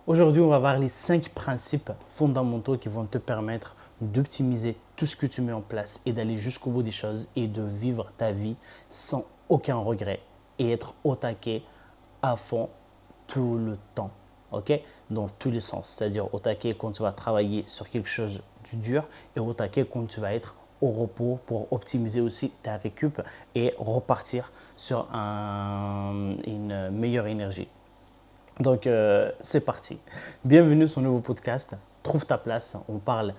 Aujourd'hui, on va voir les 5 principes fondamentaux qui vont te permettre d'optimiser tout ce que tu mets en place et d'aller jusqu'au bout des choses et de vivre ta vie sans aucun regret et être au taquet à fond tout le temps. Ok? Dans tous les sens. C'est-à-dire au taquet quand tu vas travailler sur quelque chose du dur et au taquet quand tu vas être au repos pour optimiser aussi ta récup et repartir sur une meilleure énergie. Donc, c'est parti. Bienvenue sur un nouveau podcast. Trouve ta place. On parle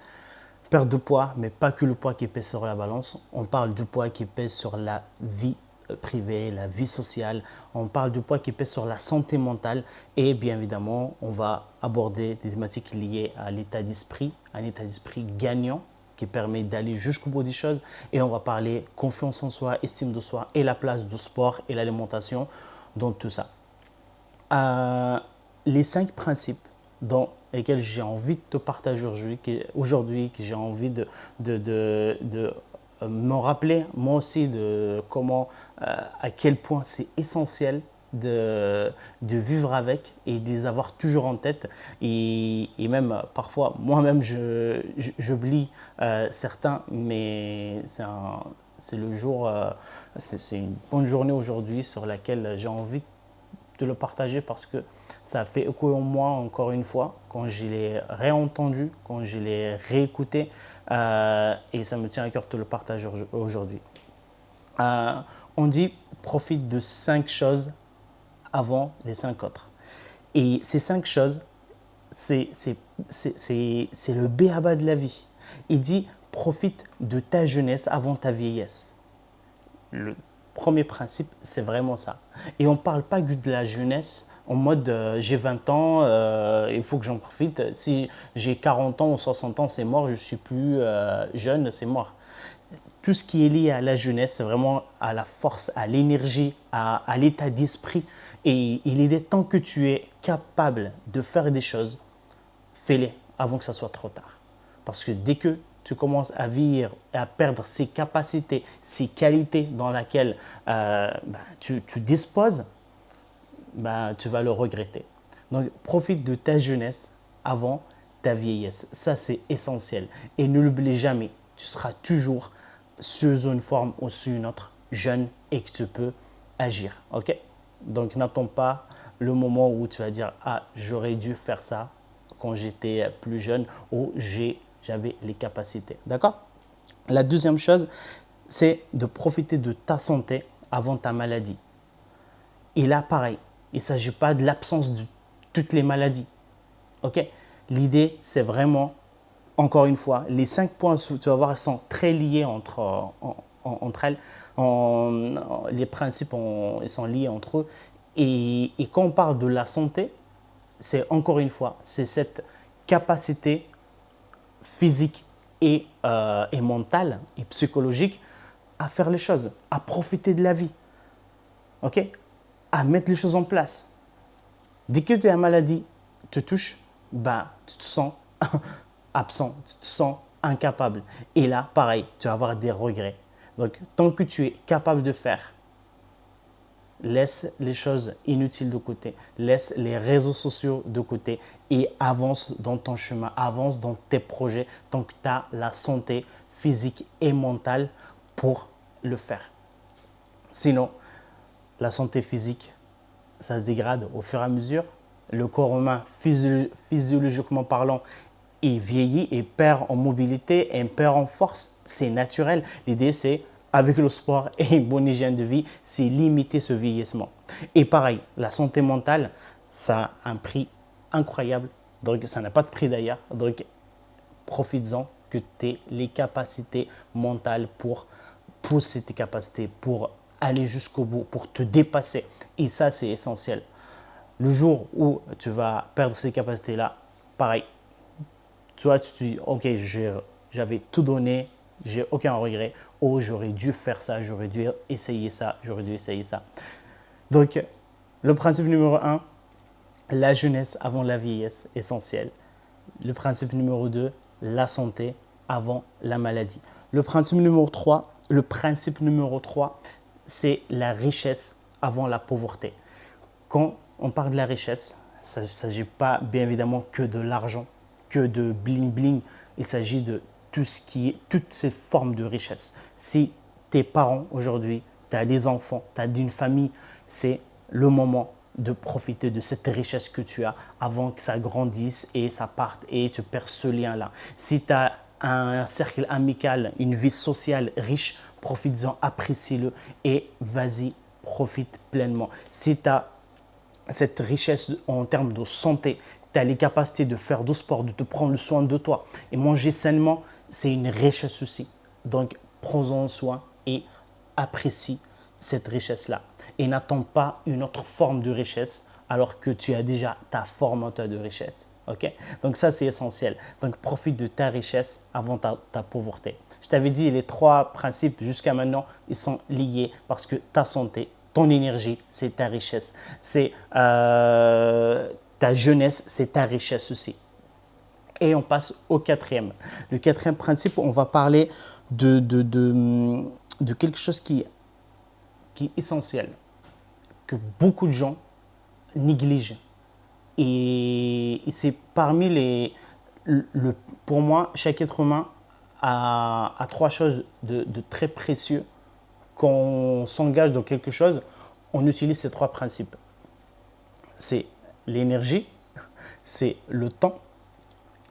perte de poids, mais pas que le poids qui pèse sur la balance. On parle du poids qui pèse sur la vie privée, la vie sociale. On parle du poids qui pèse sur la santé mentale. Et bien évidemment, on va aborder des thématiques liées à l'état d'esprit, un état d'esprit gagnant qui permet d'aller jusqu'au bout des choses. Et on va parler confiance en soi, estime de soi et la place du sport et l'alimentation dans tout ça. Les 5 principes dans lesquels j'ai envie de te partager aujourd'hui, que j'ai envie de me rappeler moi aussi de comment, à quel point c'est essentiel de vivre avec et de les avoir toujours en tête. Et même parfois, moi-même, j'oublie certains, mais c'est le jour, c'est une bonne journée aujourd'hui sur laquelle j'ai envie de le partager parce que ça a fait écho en moi encore une fois quand je l'ai réentendu, quand je l'ai réécouté et ça me tient à cœur de le partager aujourd'hui. On dit profite de 5 choses avant les 5 autres. Et ces 5 choses, c'est le b.a.-ba de la vie. Il dit profite de ta jeunesse avant ta vieillesse. Le premier principe, c'est vraiment ça. Et on ne parle pas de la jeunesse en mode j'ai 20 ans, il faut que j'en profite. Si j'ai 40 ans ou 60 ans, c'est mort, je ne suis plus jeune, c'est mort. Tout ce qui est lié à la jeunesse, c'est vraiment à la force, à l'énergie, à l'état d'esprit. Et il est des temps que tu es capable de faire des choses, fais-les avant que ça soit trop tard. Parce que dès que tu commences à vieillir et à perdre ces capacités, ces qualités dans lesquelles tu disposes, tu vas le regretter. Donc, profite de ta jeunesse avant ta vieillesse. Ça, c'est essentiel. Et ne l'oublie jamais. Tu seras toujours sous une forme ou sous une autre jeune et que tu peux agir. Ok? Donc, n'attends pas le moment où tu vas dire « Ah, j'aurais dû faire ça quand j'étais plus jeune ou j'avais les capacités. » D'accord? La deuxième chose, c'est de profiter de ta santé avant ta maladie. Et là, pareil, il ne s'agit pas de l'absence de toutes les maladies. Ok? L'idée, c'est vraiment, encore une fois, les 5 points, tu vas voir, sont très liés entre elles. Les principes ils sont liés entre eux. Et quand on parle de la santé, c'est encore une fois, c'est cette capacité physique et mentale et psychologique à faire les choses, à profiter de la vie, ok, à mettre les choses en place. Dès que la maladie te touche, tu te sens absent, tu te sens incapable. Et là, pareil, tu vas avoir des regrets. Donc, tant que tu es capable de faire, laisse les choses inutiles de côté, laisse les réseaux sociaux de côté et avance dans ton chemin, avance dans tes projets tant que tu as la santé physique et mentale pour le faire. Sinon, la santé physique, ça se dégrade au fur et à mesure. Le corps humain, physiologiquement parlant, il vieillit et perd en mobilité et perd en force. C'est naturel. L'idée, c'est avec le sport et une bonne hygiène de vie, c'est limiter ce vieillissement. Et pareil, la santé mentale, ça a un prix incroyable. Donc, ça n'a pas de prix d'ailleurs. Donc, profites-en que tu aies les capacités mentales pour pousser tes capacités, pour aller jusqu'au bout, pour te dépasser. Et ça, c'est essentiel. Le jour où tu vas perdre ces capacités-là, pareil, tu te dis, ok, j'avais tout donné, j'ai aucun regret. Oh, j'aurais dû faire ça, j'aurais dû essayer ça, j'aurais dû essayer ça. Donc, le principe numéro 1, la jeunesse avant la vieillesse, essentiel. Le principe numéro 2, la santé avant la maladie. Le principe numéro 3, c'est la richesse avant la pauvreté. Quand on parle de la richesse, ça ne s'agit pas bien évidemment que de l'argent, que de bling bling. Il s'agit de tout ce qui est, toutes ces formes de richesse. Si tes parents aujourd'hui, tu as des enfants, tu as une famille, c'est le moment de profiter de cette richesse que tu as avant que ça grandisse et ça parte et tu perds ce lien-là. Si tu as un cercle amical, une vie sociale riche, profites-en, apprécie-le et vas-y, profite pleinement. Si tu as cette richesse en termes de santé, tu as les capacités de faire du sport, de te prendre soin de toi et manger sainement, c'est une richesse aussi. Donc, prends-en soin et apprécie cette richesse-là. Et n'attends pas une autre forme de richesse alors que tu as déjà ta forme de richesse. Okay? Donc ça, c'est essentiel. Donc profite de ta richesse avant ta pauvreté. Je t'avais dit, les 3 principes jusqu'à maintenant, ils sont liés parce que ta santé, ton énergie, c'est ta richesse. C'est ta jeunesse, c'est ta richesse aussi. Et on passe au 4e. Le 4e principe, on va parler de quelque chose qui est essentiel, que beaucoup de gens négligent. Et c'est parmi pour moi, chaque être humain a 3 choses de très précieux. Quand on s'engage dans quelque chose, on utilise ces 3 principes. C'est l'énergie, c'est le temps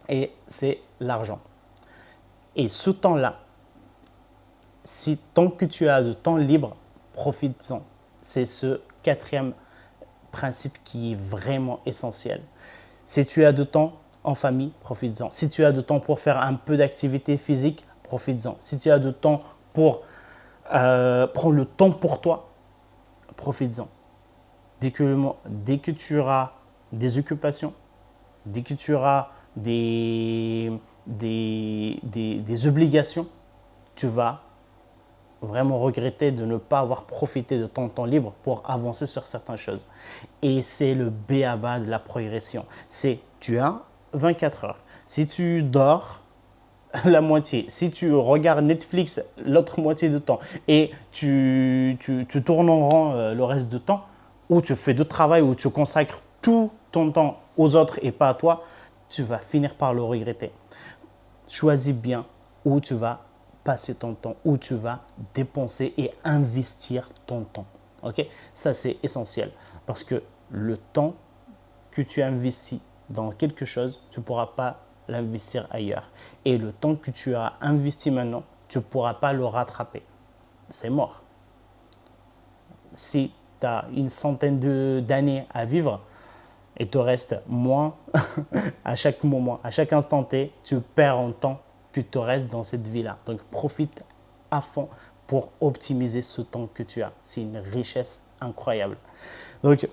et c'est l'argent. Et ce temps-là, si tant que tu as de temps libre, profites-en. C'est ce 4e principe qui est vraiment essentiel. Si tu as de temps en famille, profites-en. Si tu as de temps pour faire un peu d'activité physique, profites-en. Si tu as de temps pour prendre le temps pour toi, profites-en. Dès que tu auras des occupations, dès que tu auras des obligations, tu vas vraiment regretter de ne pas avoir profité de ton temps libre pour avancer sur certaines choses. Et c'est le b.a.-ba de la progression. C'est, tu as 24 heures. Si tu dors la moitié, si tu regardes Netflix l'autre moitié du temps et tu tournes en rond le reste du temps, ou tu fais du travail, ou tu consacres tout ton temps aux autres et pas à toi, tu vas finir par le regretter. Choisis bien où tu vas passer ton temps, où tu vas dépenser et investir ton temps. Okay? Ça, c'est essentiel parce que le temps que tu investis dans quelque chose, tu ne pourras pas l'investir ailleurs. Et le temps que tu as investi maintenant, tu ne pourras pas le rattraper. C'est mort. Si tu as une centaine d'années à vivre, il te reste moins à chaque moment, à chaque instant T, tu perds en temps que te reste dans cette vie-là. Donc, profite à fond pour optimiser ce temps que tu as. C'est une richesse incroyable. Donc,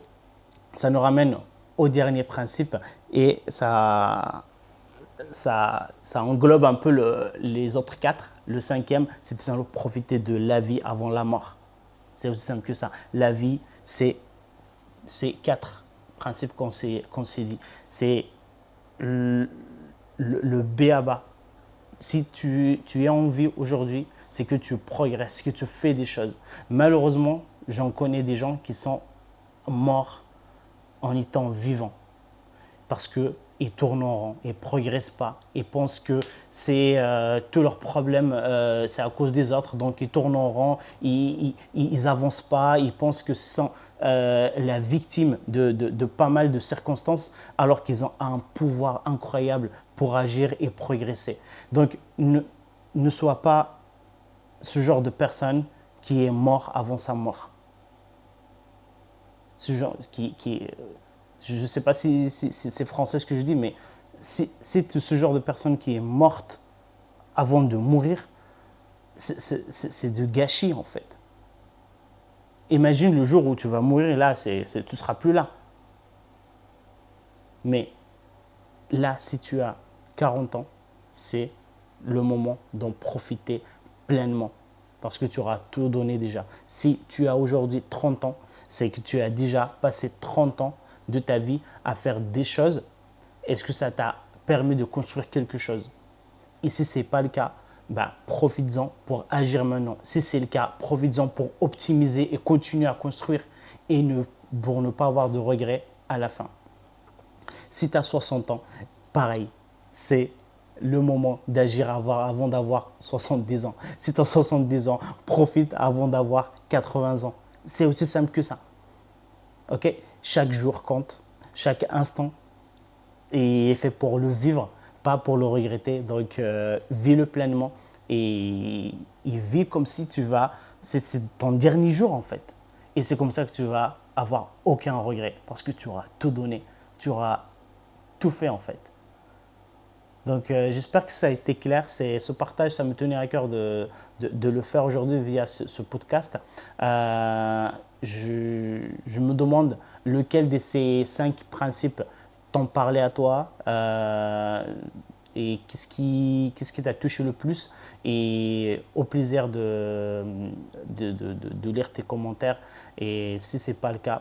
ça nous ramène au dernier principe et ça englobe un peu les autres 4. Le 5e, c'est tout simplement profiter de la vie avant la mort. C'est aussi simple que ça. La vie, c'est 4 principes qu'on s'est dit. C'est le b.a.-ba. Si tu es en vie aujourd'hui, c'est que tu progresses, que tu fais des choses. Malheureusement, j'en connais des gens qui sont morts en étant vivants parce qu'ils tournent en rond, ils ne progressent pas, ils pensent que c'est tous leurs problèmes, c'est à cause des autres, donc ils tournent en rond, ils n'avancent pas, ils pensent que ce sont la victime de pas mal de circonstances alors qu'ils ont un pouvoir incroyable pour agir et progresser. Donc ne sois pas ce genre de personne qui est mort avant sa mort. Ce genre je ne sais pas si c'est français ce que je dis, mais c'est ce genre de personne qui est morte avant de mourir, c'est de gâchis en fait. Imagine le jour où tu vas mourir, là, tu ne seras plus là. Mais là, si tu as 40 ans, c'est le moment d'en profiter pleinement parce que tu auras tout donné déjà. Si tu as aujourd'hui 30 ans, c'est que tu as déjà passé 30 ans de ta vie à faire des choses. Est-ce que ça t'a permis de construire quelque chose? Et si ce n'est pas le cas, profites-en pour agir maintenant. Si c'est le cas, profites-en pour optimiser et continuer à construire et pour ne pas avoir de regrets à la fin. Si tu as 60 ans, pareil, c'est le moment d'agir avant d'avoir 70 ans. Si tu as 70 ans, profite avant d'avoir 80 ans. C'est aussi simple que ça. Ok? Chaque jour compte, chaque instant est fait pour le vivre, pas pour le regretter. Donc, vis-le pleinement et vis comme si c'est ton dernier jour en fait. Et c'est comme ça que tu vas avoir aucun regret parce que tu auras tout donné, tu auras tout fait en fait. Donc, j'espère que ça a été clair. Ce partage, ça me tenait à cœur de le faire aujourd'hui via ce podcast. Je me demande lequel de ces 5 principes t'en parlait à toi et qu'est-ce qui t'a touché le plus. Et au plaisir de lire tes commentaires. Et si ce n'est pas le cas,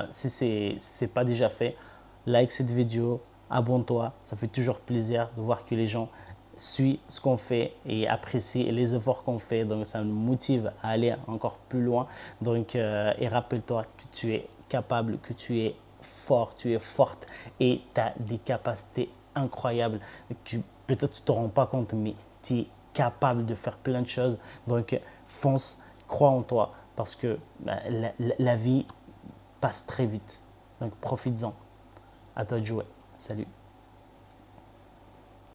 si ce n'est pas déjà fait, like cette vidéo, abonne-toi. Ça fait toujours plaisir de voir que les gens suivent ce qu'on fait et apprécient les efforts qu'on fait. Donc, ça nous motive à aller encore plus loin. Donc, et rappelle-toi que tu es capable, que tu es fort, tu es forte et tu as des capacités incroyables que peut-être tu ne te rends pas compte, mais tu es capable de faire plein de choses. Donc, fonce, crois en toi parce que la vie passe très vite. Donc, profites-en. À toi de jouer. Salut.